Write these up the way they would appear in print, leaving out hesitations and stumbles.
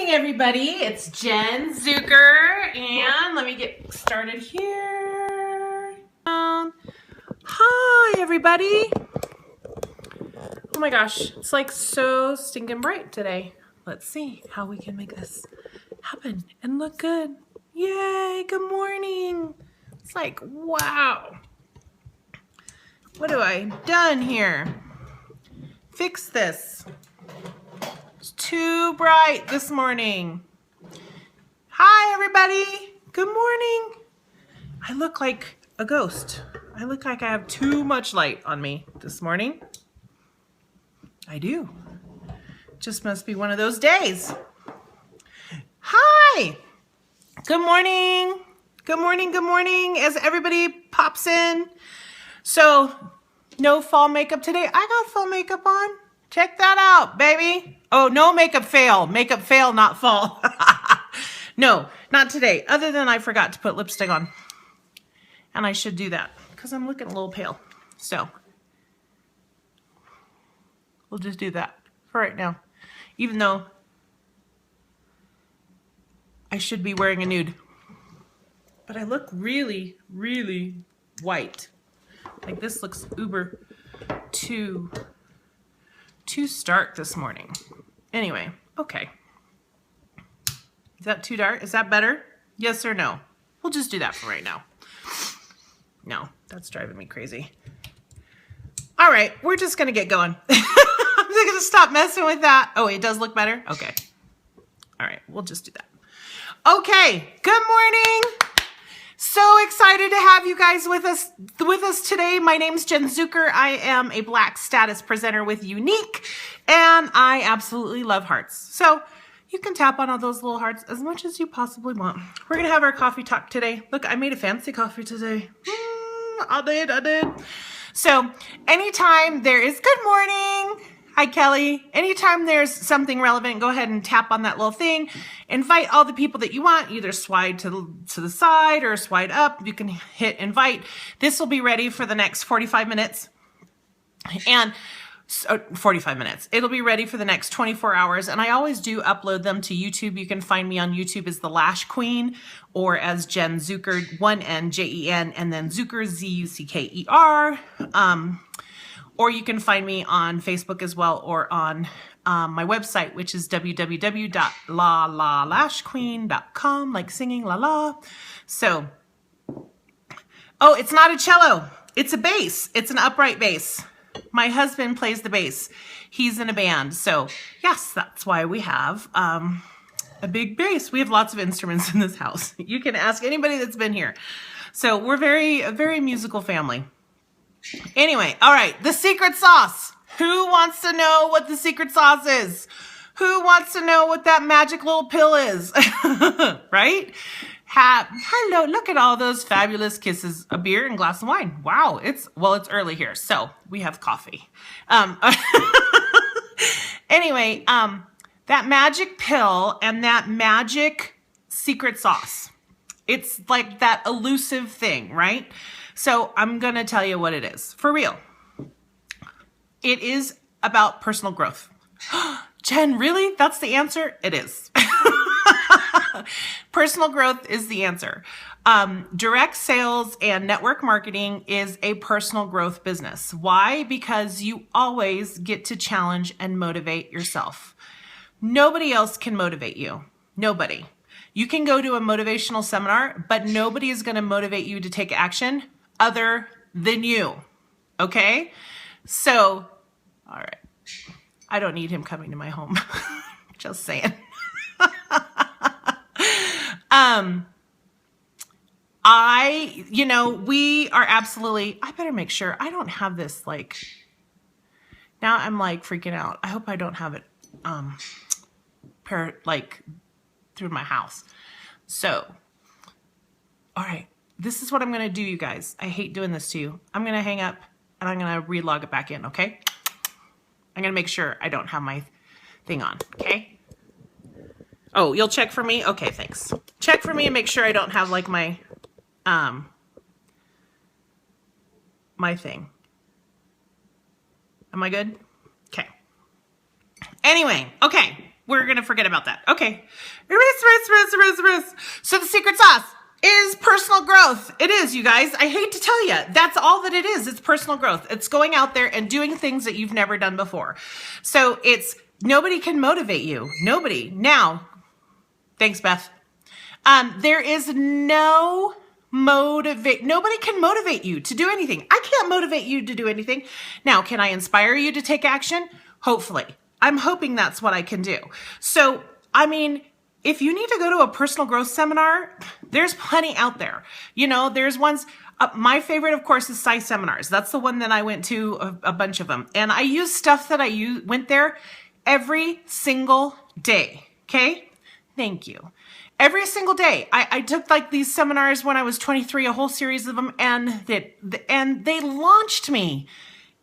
Everybody, it's Jen Zucker, and let me get started here. Hi everybody. Oh my gosh, it's like so stinking bright today. Let's see how we can make this happen and look good. Yay, good morning. It's like, wow. What have I done here? Fix this. It's too bright this morning. Hi everybody, good morning. I look like a ghost. I look like I have too much light on me this morning. I do. Just must be one of those days. Hi, good morning. Good morning, good morning as everybody pops in. So, no fall makeup today. I got fall makeup on. Check that out, baby. Oh, no makeup fail. Makeup fail, not fall. No, not today. Other than I forgot to put lipstick on. And I should do that because I'm looking a little pale. So, we'll just do that for right now. Even though I should be wearing a nude. But I look really, really white. Like this looks uber too stark this morning. Anyway, okay. Is that too dark? Is that better? Yes or no? We'll just do that for right now. No, that's driving me crazy. All right, we're just gonna get going. I'm gonna stop messing with that. Oh, it does look better? Okay. All right, we'll just do that. Okay, good morning. So excited to have you guys with us today. My name's Jen Zucker. I am a Black status presenter with Younique, and I absolutely love hearts. So you can tap on all those little hearts as much as you possibly want. We're gonna have our coffee talk today. Look, I made a fancy coffee today. I did. So anytime there is good morning. Hi, Kelly. Anytime there's something relevant, go ahead and tap on that little thing. Invite all the people that you want, either slide to the side or slide up. You can hit invite. This will be ready for the next 45 minutes. And 45 minutes. It'll be ready for the next 24 hours. And I always do upload them to YouTube. You can find me on YouTube as the Lash Queen or as Jen Zucker, 1N, Jen, and then Zucker, Zucker. Or you can find me on Facebook as well, or on my website, which is www.lalashqueen.com, like singing la la. So, oh, it's not a cello. It's a bass. It's an upright bass. My husband plays the bass. He's in a band. So, yes, that's why we have a big bass. We have lots of instruments in this house. You can ask anybody that's been here. So, we're a very musical family. Anyway, all right, the secret sauce. Who wants to know what the secret sauce is? Who wants to know what that magic little pill is? Right? Hello, look at all those fabulous kisses. A beer and a glass of wine. Wow, it's early here, so we have coffee. Anyway, that magic pill and that magic secret sauce. It's like that elusive thing, right? So I'm going to tell you what it is. For real. It is about personal growth. Jen, really? That's the answer? It is. Personal growth is the answer. Direct sales and network marketing is a personal growth business. Why? Because you always get to challenge and motivate yourself. Nobody else can motivate you. Nobody. You can go to a motivational seminar, but nobody is going to motivate you to take action other than you. Okay? So, all right. I don't need him coming to my home. Just saying. We are absolutely, I better make sure I don't have this like, now I'm like freaking out. I hope I don't have it, through my house. So, all right. This is what I'm going to do, you guys. I hate doing this to you. I'm going to hang up and I'm going to relog it back in, okay? I'm going to make sure I don't have my thing on, okay? Oh, you'll check for me? Okay, thanks. Check for me and make sure I don't have like my thing. Am I good? Okay. Anyway, okay. we're going to forget about that. Okay. So the secret sauce is personal growth. It is, you guys. I hate to tell you. That's all that it is. It's personal growth. It's going out there and doing things that you've never done before. So it's nobody can motivate you. Nobody. Now, thanks, Beth. There is no nobody can motivate you to do anything. I can't motivate you to do anything. Now, can I inspire you to take action? Hopefully. I'm hoping that's what I can do. So, I mean, if you need to go to a personal growth seminar, there's plenty out there. You know, there's ones, my favorite, of course, is Sci Seminars. That's the one that I went to, a bunch of them. And I use stuff that went there every single day. Okay? Thank you. Every single day. I took like these seminars when I was 23, a whole series of them, and they launched me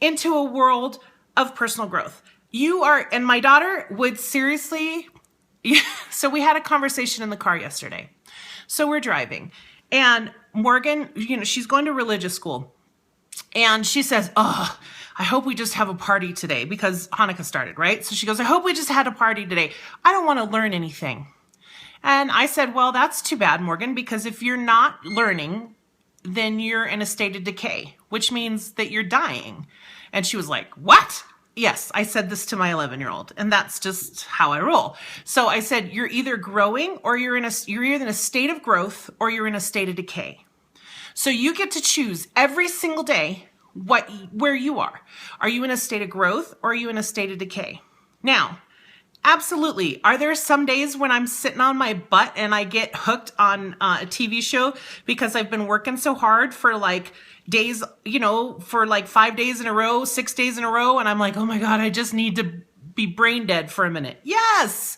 into a world of personal growth. And my daughter would seriously, so we had a conversation in the car yesterday. So we're driving, and Morgan, you know, she's going to religious school, and she says, "Oh, I hope we just have a party today," because Hanukkah started, right? So she goes, "I hope we just had a party today. I don't want to learn anything." And I said, "Well, that's too bad, Morgan, because if you're not learning, then you're in a state of decay, which means that you're dying." And she was like, "What?" Yes, I said this to my 11-year-old, and that's just how I roll. So I said, you're either growing or you're either in a state of growth or you're in a state of decay. So you get to choose every single day where you are. Are you in a state of growth or are you in a state of decay? Now, absolutely. Are there some days when I'm sitting on my butt and I get hooked on a TV show because I've been working so hard for like days, you know, for like 5 days in a row, 6 days in a row, and I'm like, oh my God, I just need to be brain dead for a minute. Yes.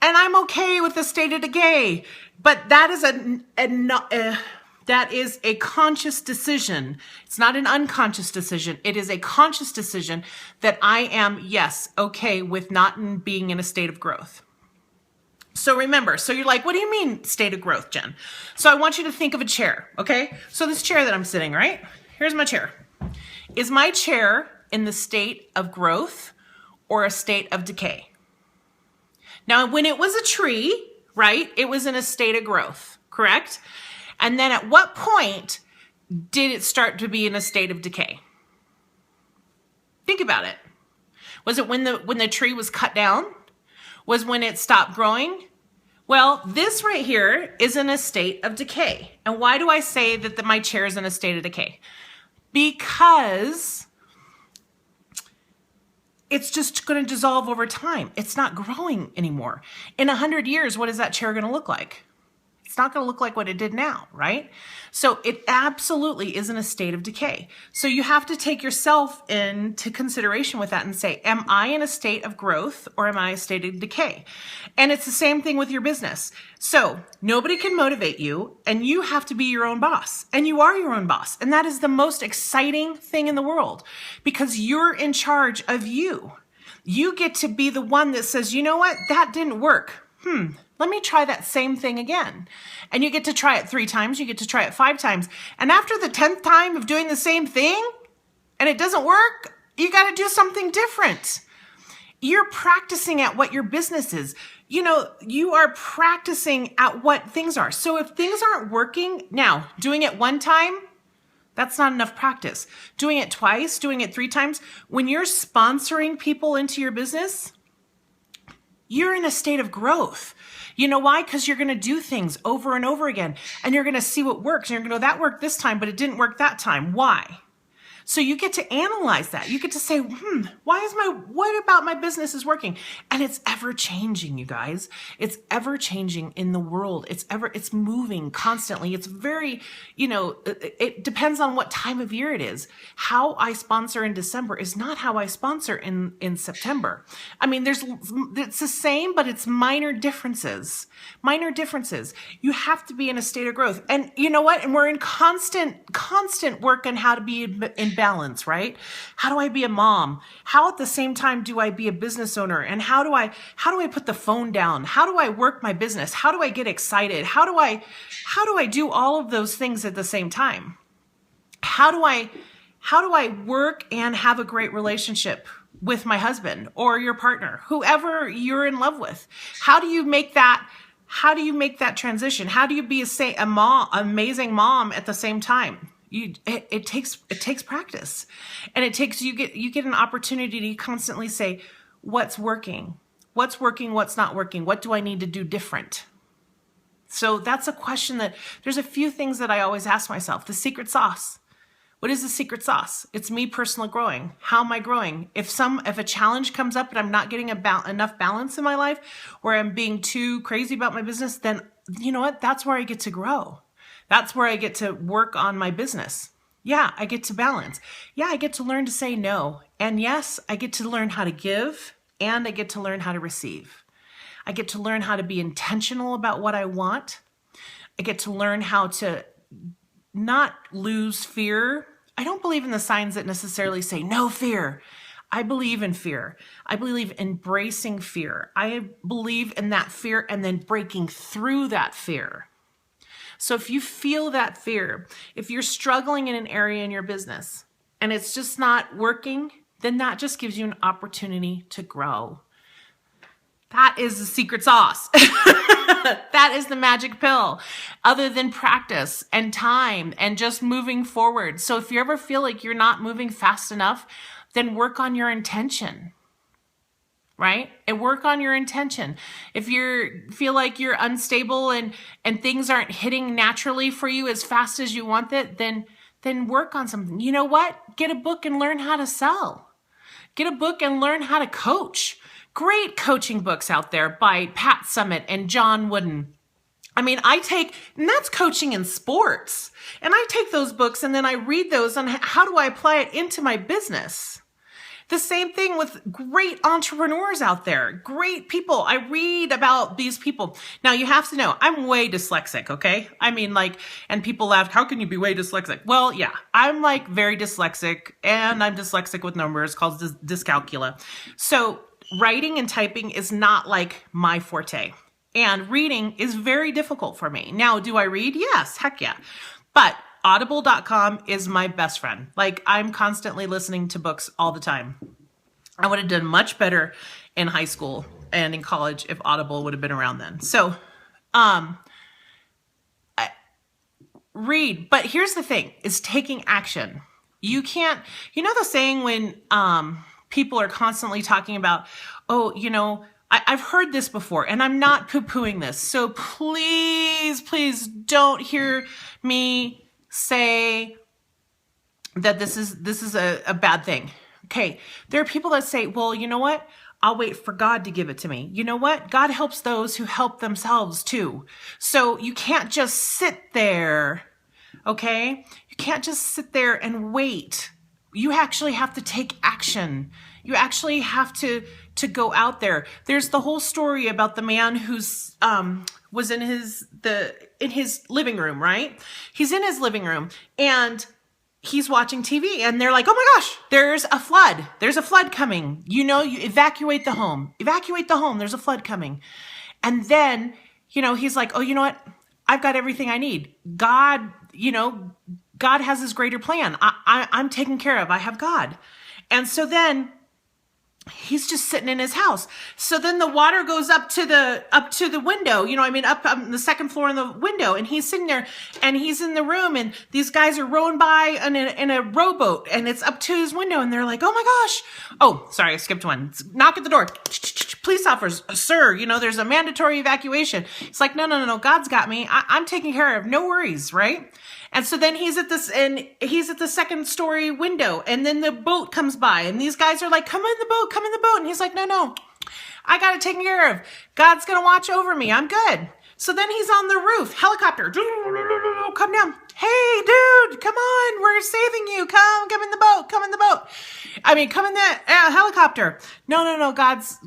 And I'm okay with the state of decay. But that is a conscious decision. It's not an unconscious decision. It is a conscious decision that I am, yes, okay with not being in a state of growth. So remember, so you're like, what do you mean state of growth, Jen? So I want you to think of a chair, okay? So this chair that I'm sitting, right? Here's my chair. Is my chair in the state of growth or a state of decay? Now, when it was a tree, right, it was in a state of growth, correct? And then at what point did it start to be in a state of decay? Think about it. Was it when the tree was cut down? Was when it stopped growing? Well, this right here is in a state of decay. And why do I say that my chair is in a state of decay? Because it's just going to dissolve over time. It's not growing anymore. In 100 years, what is that chair going to look like? It's not going to look like what it did now, right? So it absolutely is in a state of decay. So you have to take yourself into consideration with that and say, am I in a state of growth or am I in a state of decay? And it's the same thing with your business. So nobody can motivate you, and you have to be your own boss, and you are your own boss. And that is the most exciting thing in the world, because you're in charge of you. You get to be the one that says, you know what? That didn't work. Let me try that same thing again. And you get to try it 3 times. You get to try it 5 times. And after the 10th time of doing the same thing and it doesn't work, you got to do something different. You're practicing at what your business is. You know, you are practicing at what things are. So if things aren't working, now doing it 1 time, that's not enough practice. Doing it twice, doing it 3 times. When you're sponsoring people into your business, you're in a state of growth. You know why? Because you're going to do things over and over again, and you're going to see what works. And you're going to go, that worked this time, but it didn't work that time. Why? So you get to analyze that. You get to say, what about my business is working? And it's ever changing, you guys. It's ever changing in the world. It's moving constantly. It's very, it depends on what time of year it is. How I sponsor in December is not how I sponsor in September. I mean, it's the same, but it's minor differences. Minor differences. You have to be in a state of growth. And you know what? And we're in constant work on how to be in balance, right? How do I be a mom? How at the same time do I be a business owner? And how do I put the phone down? How do I work my business? How do I get excited? How do I do all of those things at the same time? How do I work and have a great relationship with my husband or your partner, whoever you're in love with? How do you make that transition? How do you be amazing mom at the same time? It takes practice, and you get an opportunity to constantly say, what's working, what's not working, what do I need to do different? So that's a question that there's a few things that I always ask myself. The secret sauce. What is the secret sauce? It's me personally growing. How am I growing? If a challenge comes up and I'm not getting enough balance in my life, or I'm being too crazy about my business, then you know what? That's where I get to grow. That's where I get to work on my business. Yeah, I get to balance. Yeah, I get to learn to say no. And yes, I get to learn how to give, and I get to learn how to receive. I get to learn how to be intentional about what I want. I get to learn how to not lose fear. I don't believe in the signs that necessarily say no fear. I believe in fear. I believe in embracing fear. I believe in that fear and then breaking through that fear. So if you feel that fear, if you're struggling in an area in your business and it's just not working, then that just gives you an opportunity to grow. That is the secret sauce. That is the magic pill, other than practice and time and just moving forward. So if you ever feel like you're not moving fast enough, then work on your intention, right? And work on your intention. If you feel like you're unstable and things aren't hitting naturally for you as fast as you want it, then work on something. You know what? Get a book and learn how to sell. Get a book and learn how to coach. Great coaching books out there by Pat Summitt and John Wooden. I mean, and that's coaching in sports. And I take those books and then I read those on how do I apply it into my business. The same thing with great entrepreneurs out there, great people. I read about these people. Now you have to know, I'm way dyslexic, okay? I mean, and people laugh, how can you be way dyslexic? Well, yeah, I'm very dyslexic, and I'm dyslexic with numbers, called dyscalculia. So writing and typing is not my forte, and reading is very difficult for me. Now, do I read? Yes, heck yeah. But audible.com is my best friend. I'm constantly listening to books all the time. I would have done much better in high school and in college if Audible would have been around then. So, read. But here's the thing, is taking action. You can't, the saying when, people are constantly talking about, I've heard this before, and I'm not poo-pooing this. So please don't hear me say that this is a bad thing. Okay. There are people that say, well, you know what? I'll wait for God to give it to me. You know what? God helps those who help themselves too. So you can't just sit there. Okay. You can't just sit there and wait. You actually have to take action. You actually have to go out there. There's the whole story about the man who's was in his living room, right? He's in his living room and he's watching TV, and they're like, "Oh my gosh, there's a flood. There's a flood coming. You evacuate the home. Evacuate the home. There's a flood coming." And then, he's like, "Oh, you know what? I've got everything I need. God has his greater plan. I'm taken care of. I have God." And so then he's just sitting in his house. So then the water goes up to the window, up on the second floor in the window. And he's sitting there and he's in the room, and these guys are rowing by in a rowboat, and it's up to his window, and they're like, "Oh my gosh." Oh, sorry, I skipped one. Knock at the door. "Police officers, sir, there's a mandatory evacuation." It's like, no, God's got me. I'm taken care of. No worries, right? And so then he's at the second story window, and then the boat comes by, and these guys are like, come in the boat. And he's like, no, I got it taken care of. God's going to watch over me. I'm good. So then he's on the roof, helicopter, come down. "Hey, dude, come on. We're saving you. Come in the boat. Come in the helicopter." No, God's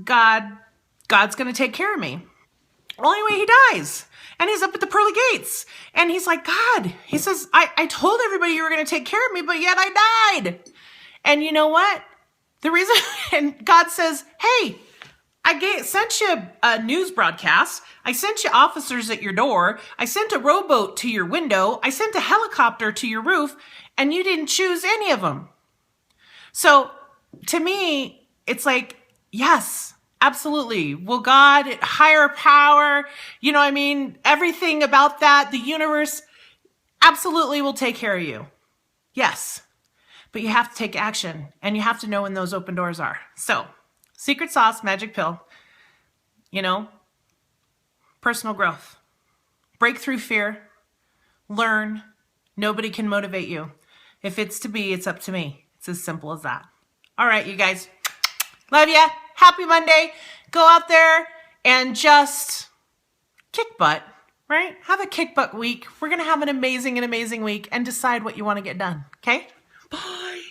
going to take care of me. Only way he dies. And he's up at the pearly gates. And he's like, "God," he says, I told everybody you were going to take care of me, but yet I died. And you know what? The reason, and God says, "Hey, I sent you a news broadcast. I sent you officers at your door. I sent a rowboat to your window. I sent a helicopter to your roof, and you didn't choose any of them." So to me, it's like, yes, absolutely. Will God, higher power, you know what I mean? Everything about that, the universe absolutely will take care of you. Yes. But you have to take action, and you have to know when those open doors are. So, secret sauce, magic pill, you know, personal growth. Break through fear. Learn. Nobody can motivate you. If it's to be, it's up to me. It's as simple as that. All right, you guys. Love ya. Happy Monday. Go out there and just kick butt, right? Have a kick butt week. We're going to have an amazing week and decide what you want to get done. Okay? Bye.